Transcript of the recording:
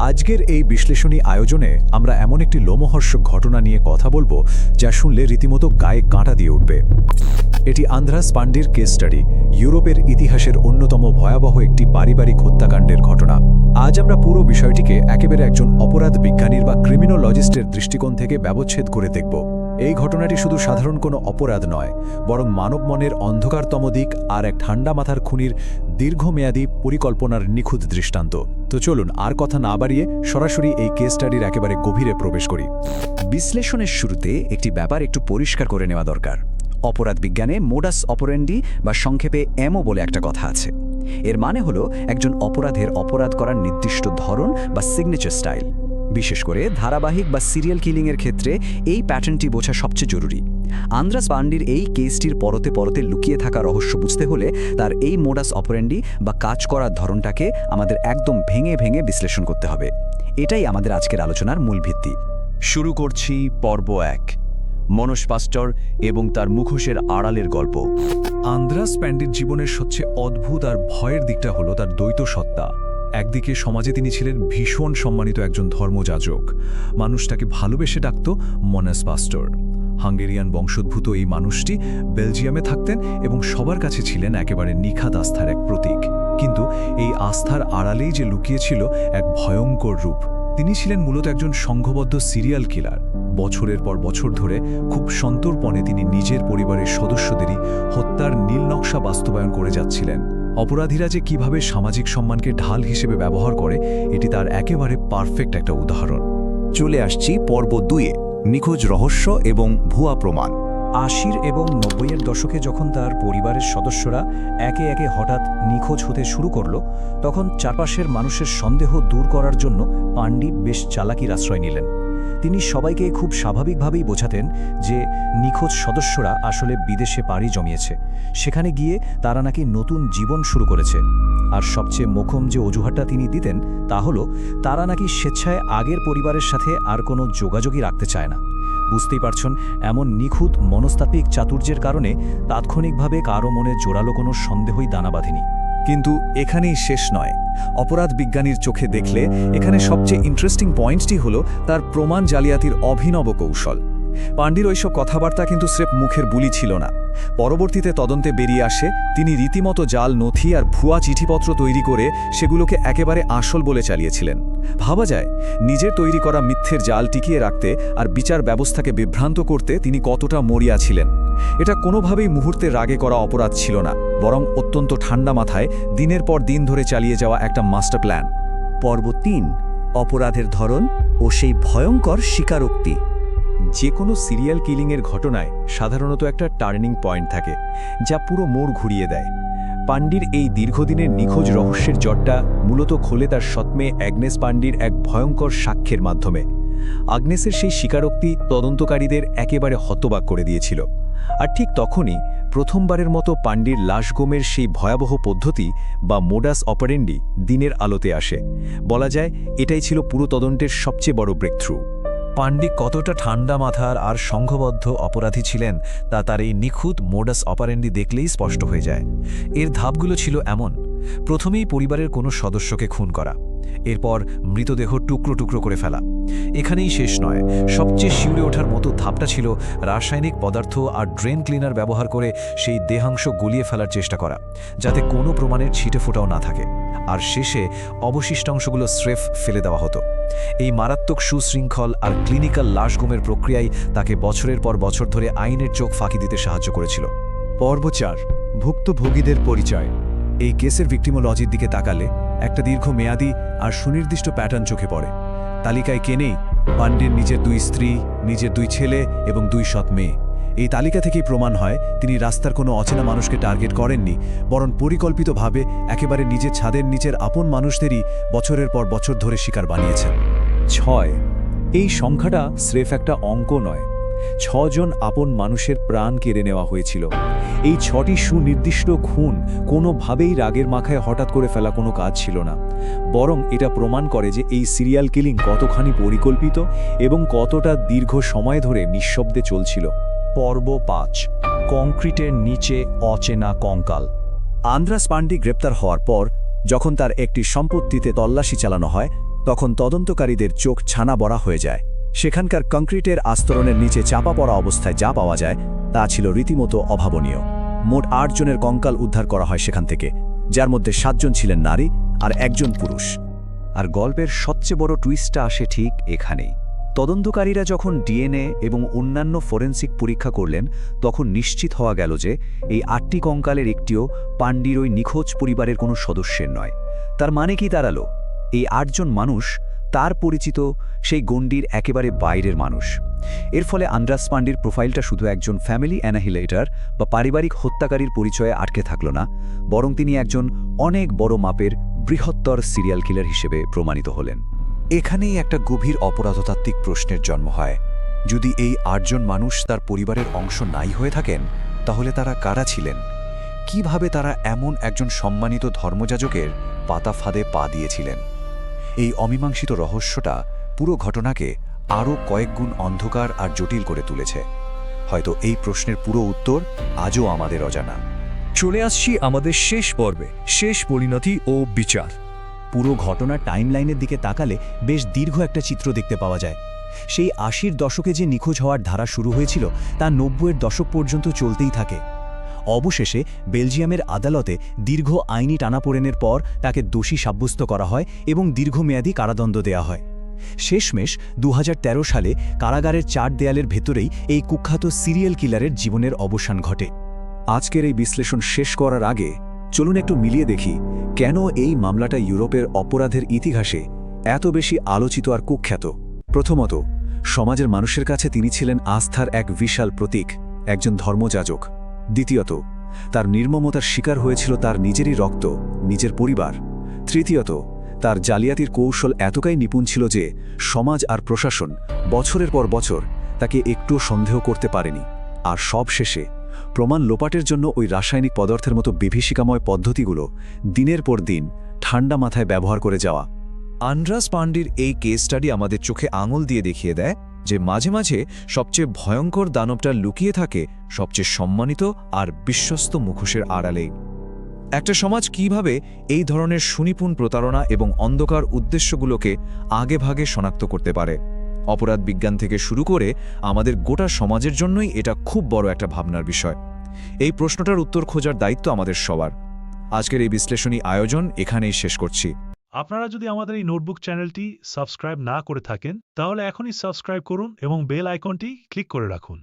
আজকের এই বিশ্লেষণী আয়োজনে আমরা এমন একটি লোমহর্ষক ঘটনা নিয়ে কথা বলবো যা শুনলে রীতিমতো গায়ে কাঁটা দিয়ে উঠবে। এটি আন্দ্রাস পান্ডির কেস স্টাডি, ইউরোপের ইতিহাসের অন্যতম ভয়াবহ একটি পারিবারিক হত্যাকাণ্ডের ঘটনা। আজ আমরা পুরো বিষয়টিকে একেবারে একজন অপরাধ বিজ্ঞানীর বা ক্রিমিনোলজিস্টের দৃষ্টিকোণ থেকে ব্যবচ্ছেদ করে দেখব। এই ঘটনাটি শুধু সাধারণ কোনো অপরাধ নয়, বরং মানব মনের অন্ধকারতম দিক আর এক ঠান্ডা মাথার খুনির দীর্ঘমেয়াদী পরিকল্পনার নিখুঁত দৃষ্টান্ত। তো চলুন আর কথা না বাড়িয়ে সরাসরি এই কেস স্টাডির একেবারে গভীরে প্রবেশ করি। বিশ্লেষণের শুরুতে একটি ব্যাপার একটু পরিষ্কার করে নেওয়া দরকার। অপরাধ বিজ্ঞানে মোডাস অপারেন্ডি বা সংক্ষেপে এমও বলে একটা কথা আছে। এর মানে হলো একজন অপরাধের অপরাধ করার নির্দিষ্ট ধরন বা সিগনেচার স্টাইল। বিশেষ করে ধারাবাহিক বা সিরিয়াল কিলিংয়ের ক্ষেত্রে এই প্যাটার্নটি বোঝা সবচেয়ে জরুরি। আন্দ্রাস পান্ডির এই কেসটির পরতে পরতে লুকিয়ে থাকা রহস্য বুঝতে হলে তার এই মোডাস অপারেন্ডি বা কাজ করার ধরনটাকে আমাদের একদম ভেঙে ভেঙে বিশ্লেষণ করতে হবে। এটাই আমাদের আজকের আলোচনার মূল ভিত্তি। শুরু করছি পর্ব 1, মনোজ পাস্টর এবং তার মুখোশের আড়ালের গল্প। আন্দ্রাস পান্ডির জীবনের সবচেয়ে অদ্ভুত আর ভয়ের দিকটা হলো তার দ্বৈত সত্তা। একদিকে সমাজে তিনি ছিলেন ভীষণ সম্মানিত একজন ধর্মযাজক, মানুষ তাকে ভালোবেসে ডাকত মনোজ পাস্টর। হাঙ্গেরিয়ান বংশোদ্ভূত এই মানুষটি বেলজিয়ামে থাকতেন এবং সবার কাছে ছিলেন একেবারে নিখাত আস্থার এক প্রতীক। কিন্তু এই আস্থার আড়ালেই যে লুকিয়েছিল এক ভয়ঙ্কর রূপ। তিনি ছিলেন মূলত একজন সংঘবদ্ধ সিরিয়াল কিলার। বছরের পর বছর ধরে খুব সন্তর্পণে তিনি নিজের পরিবারের সদস্যদেরই হত্যার নীলনকশা বাস্তবায়ন করে যাচ্ছিলেন। অপরাধীরা যে কিভাবে সামাজিক সম্মানকে ঢাল হিসেবে ব্যবহার করে, এটি তার একেবারে পারফেক্ট একটা উদাহরণ। চলে আসছি পর্ব 2-এ, নিখোঁজ রহস্য এবং ভুয়া প্রমাণ। 80 এবং 90-এর দশকে যখন তার পরিবারের সদস্যরা একে একে হঠাৎ নিখোঁজ হতে শুরু করল, তখন চারপাশের মানুষের সন্দেহ দূর করার জন্য পান্ডি বেশ চালাকির আশ্রয় নিলেন। তিনি সবাইকে খুব স্বাভাবিকভাবেই বোঝাতেন যে নিখোঁজ সদস্যরা আসলে বিদেশে পাড়ি জমিয়েছে, সেখানে গিয়ে তারা নাকি নতুন জীবন শুরু করেছে। আর সবচেয়ে মোক্ষম যে অজুহাতটা তিনি দিতেন তা হলো তারা নাকি স্বেচ্ছায় আগের পরিবারের সাথে আর কোনো যোগাযোগই রাখতে চায় না। বুঝতেই পারছেন, এমন নিখুঁত মনস্তাত্ত্বিক চাতুর্যের কারণে তাৎক্ষণিকভাবে কারও মনে জোরালো কোনো সন্দেহই দানা বাঁধেনি। কিন্তু এখানেই শেষ নয়। অপরাধ বিজ্ঞানীর চোখে দেখলে এখানে সবচেয়ে ইন্টারেস্টিং পয়েন্টটি হলো তার প্রমাণ জালিয়াতির অভিনব কৌশল। পান্ডির ওইসব কথাবার্তা কিন্তু স্রেফ মুখের বুলি ছিল না। পরবর্তীতে তদন্তে বেরিয়ে আসে তিনি রীতিমতো জাল নথি আর ভুয়া চিঠিপত্র তৈরি করে সেগুলোকে একেবারে আসল বলে চালিয়েছিলেন। ভাবা যায় নিজের তৈরি করা মিথ্যের জাল টিকিয়ে রাখতে আর বিচার ব্যবস্থাকে বিভ্রান্ত করতে তিনি কতটা মরিয়া ছিলেন। এটা কোনোভাবেই মুহূর্তে রাগে করা অপরাধ ছিল না, বরং অত্যন্ত ঠান্ডা মাথায় দিনের পর দিন ধরে চালিয়ে যাওয়া একটা মাস্টার প্ল্যান। পর্ব 3, অপরাধের ধরন ও সেই ভয়ঙ্কর স্বীকারোক্তি। যে কোনো সিরিয়াল কিলিংয়ের ঘটনায় সাধারণত একটা টার্নিং পয়েন্ট থাকে যা পুরো মোড় ঘুরিয়ে দেয়। পান্ডির এই দীর্ঘদিনের নিখোঁজ রহস্যের জটটা মূলত খোলে তার সৎমেয়ে অ্যাগনেস পান্ডির এক ভয়ঙ্কর সাক্ষ্যের মাধ্যমে। আগ্নেসের সেই স্বীকারোক্তি তদন্তকারীদের একেবারে হতবাক করে দিয়েছিল। আর ঠিক তখনই প্রথমবারের মতো পান্ডির লাশগোমের সেই ভয়াবহ পদ্ধতি বা মোডাস অপারেন্ডি দিনের আলোতে আসে। বলা যায় এটাই ছিল পুরো তদন্তের সবচেয়ে বড় ব্রেকথ্রু। পান্ডি কতটা ঠান্ডা মাথার আর সংঘবদ্ধ অপরাধী ছিলেন তা তার এই নিখুঁত মোডাস অপারেন্ডি দেখলেই স্পষ্ট হয়ে যায়। এর ধাপগুলো ছিল এমন: প্রথমেই পরিবারের কোনো সদস্যকে খুন করা, এরপর মৃতদেহ টুকরো টুকরো করে ফেলা। এখানেই শেষ নয়, সবচেয়ে শিউরে ওঠার মতো ধাপটা ছিল রাসায়নিক পদার্থ আর ড্রেন ক্লিনার ব্যবহার করে সেই দেহাংশ গলিয়ে ফেলার চেষ্টা করা, যাতে কোনো প্রমাণের ছিটে ফোটাও না থাকে। আর শেষে অবশিষ্টাংশগুলো স্রেফ ফেলে দেওয়া হতো। এই মারাত্মক সুশৃঙ্খল আর ক্লিনিক্যাল লাশগুমের প্রক্রিয়াই তাকে বছরের পর বছর ধরে আইনের চোখ ফাঁকি দিতে সাহায্য করেছিল। পর্ব 4, ভুক্তভোগীদের পরিচয়। এই কেসের ভিক্টিমোলজির দিকে তাকালে একটা দীর্ঘমেয়াদী আর সুনির্দিষ্ট প্যাটার্ন চোখে পড়ে। তালিকায় কে নেই? পান্ডির নিজের 2 স্ত্রী, নিজের 2 ছেলে এবং 2 সৎ মেয়ে। এই তালিকা থেকেই প্রমাণ হয় তিনি রাস্তার কোনো অচেনা মানুষকে টার্গেট করেননি, বরং পরিকল্পিতভাবে একেবারে নিজের ছাদের নিচের আপন মানুষদেরই বছরের পর বছর ধরে শিকার বানিয়েছেন। 6, এই সংখ্যাটা স্রেফ একটা অঙ্ক নয়। 6 জন আপন মানুষের প্রাণ কেড়ে নেওয়া হয়েছিল। এই 6টি সুনির্দিষ্ট খুন কোনোভাবেই রাগের মাথায় হঠাৎ করে ফেলা কোনো কাজ ছিল না, বরং এটা প্রমাণ করে যে এই সিরিয়াল কিলিং কতখানি পরিকল্পিত এবং কতটা দীর্ঘ সময় ধরে নিঃশব্দে চলছিল। পর্ব 5, কংক্রিটের নিচে অচেনা কঙ্কাল। আন্দ্রাস পান্ডি গ্রেপ্তার হওয়ার পর যখন তার একটি সম্পত্তিতে তল্লাশি চালানো হয়, তখন তদন্তকারীদের চোখ ছানা বড়া হয়ে যায়। সেখানকার কংক্রিটের আস্তরণের নিচে চাপা পড়া অবস্থায় যা পাওয়া যায় তা ছিল রীতিমতো অভাবনীয়। মোট 8 জনের কঙ্কাল উদ্ধার করা হয় সেখান থেকে, যার মধ্যে 7 জন ছিলেন নারী আর 1 জন পুরুষ। আর গল্পের সবচেয়ে বড় টুইস্টটা আসে ঠিক এখানেই। তদন্তকারীরা যখন ডিএনএ এবং অন্যান্য ফরেনসিক পরীক্ষা করলেন, তখন নিশ্চিত হওয়া গেল যে এই 8টি কঙ্কালের একটিও পান্ডির ওই নিখোঁজ পরিবারের কোনো সদস্যের নয়। তার মানে কি দাঁড়ালো? এই 8 জন মানুষ তার পরিচিত সেই গণ্ডির একেবারে বাইরের মানুষ। এর ফলে আন্দ্রাস পান্ডির প্রোফাইলটা শুধু একজন ফ্যামিলি অ্যানাহিলেটর বা পারিবারিক হত্যাকারীর পরিচয়ে আটকে থাকল না, বরং তিনি একজন অনেক বড় মাপের বৃহত্তর সিরিয়াল কিলার হিসেবে প্রমাণিত হলেন। এখানেই একটা গভীর অপরাধতাত্ত্বিক প্রশ্নের জন্ম হয়। যদি এই 8 জন মানুষ তার পরিবারের অংশ নাই হয়ে থাকেন, তাহলে তারা কারা ছিলেন? কিভাবে তারা এমন একজন সম্মানিত ধর্মযাজকের পাতা ফাঁদে পা দিয়েছিলেন? এই অমীমাংসিত রহস্যটা পুরো ঘটনাকে আরও কয়েক গুণ অন্ধকার আর জটিল করে তুলেছে। হয়তো এই প্রশ্নের পুরো উত্তর আজও আমাদের অজানা। চলে আসছি আমাদের শেষ পর্বে, শেষ পরিণতি ও বিচার। পুরো ঘটনার টাইমলাইনের দিকে তাকালে বেশ দীর্ঘ একটা চিত্র দেখতে পাওয়া যায়। সেই 80-র দশকে যে নিখোঁজ হওয়ার ধারা শুরু হয়েছিল তা 90-এর দশক পর্যন্ত চলতেই থাকে। অবশেষে বেলজিয়ামের আদালতে দীর্ঘ আইনি টানাপোড়েনের পর তাকে দোষী সাব্যস্ত করা হয় এবং দীর্ঘমেয়াদী কারাদণ্ড দেয়া হয়। শেষমেশ 2013 সালে কারাগারের 4 দেয়ালের ভেতরেই এই কুখ্যাত সিরিয়াল কিলারের জীবনের অবসান ঘটে। আজকের এই বিশ্লেষণ শেষ করার আগে চলুন একটু মিলিয়ে দেখি কেন এই মামলাটা ইউরোপের অপরাধের ইতিহাসে এত বেশি আলোচিত আর কুখ্যাত। প্রথমত, সমাজের মানুষের কাছে তিনি ছিলেন আস্থার এক বিশাল প্রতীক, একজন ধর্মযাজক। দ্বিতীয়ত, তার নির্মমতার শিকার হয়েছিল তার নিজেরই রক্ত, নিজের পরিবার। তৃতীয়ত, তার জালিয়াতির কৌশল এতটাই নিপুণ ছিল যে সমাজ আর প্রশাসন বছরের পর বছর তাকে একটুও সন্দেহ করতে পারেনি। আর সবশেষে, প্রমাণ লোপাটের জন্য ওই রাসায়নিক পদার্থের মতো বিভীষিকাময় পদ্ধতিগুলো দিনের পর দিন ঠান্ডা মাথায় ব্যবহার করে যাওয়া। আন্দ্রাস পান্ডির এই কেস স্টাডি আমাদের চোখে আঙুল দিয়ে দেখিয়ে দেয় যে মাঝে মাঝে সবচেয়ে ভয়ঙ্কর দানবটা লুকিয়ে থাকে সবচেয়ে সম্মানিত আর বিশ্বস্ত মুখোশের আড়ালেই। একটা সমাজ কিভাবে এই ধরনের সুনিপুণ প্রতারণা এবং অন্ধকার উদ্দেশ্যগুলোকে আগেভাগে শনাক্ত করতে পারে। অপরাধ বিজ্ঞান থেকে শুরু করে আমাদের গোটা সমাজের জন্যই এটা খুব বড় একটা ভাবনার বিষয়। এই প্রশ্নটার উত্তর খোঁজার দায়িত্ব আমাদের সবার। আজকের এই বিশ্লেষণী আয়োজন এখানেই শেষ করছি। আপনারা যদি আমাদের এই নোটবুক চ্যানেলটি সাবস্ক্রাইব না করে থাকেন, তাহলে এখনই সাবস্ক্রাইব করুন এবং বেল আইকনটি ক্লিক করে রাখুন।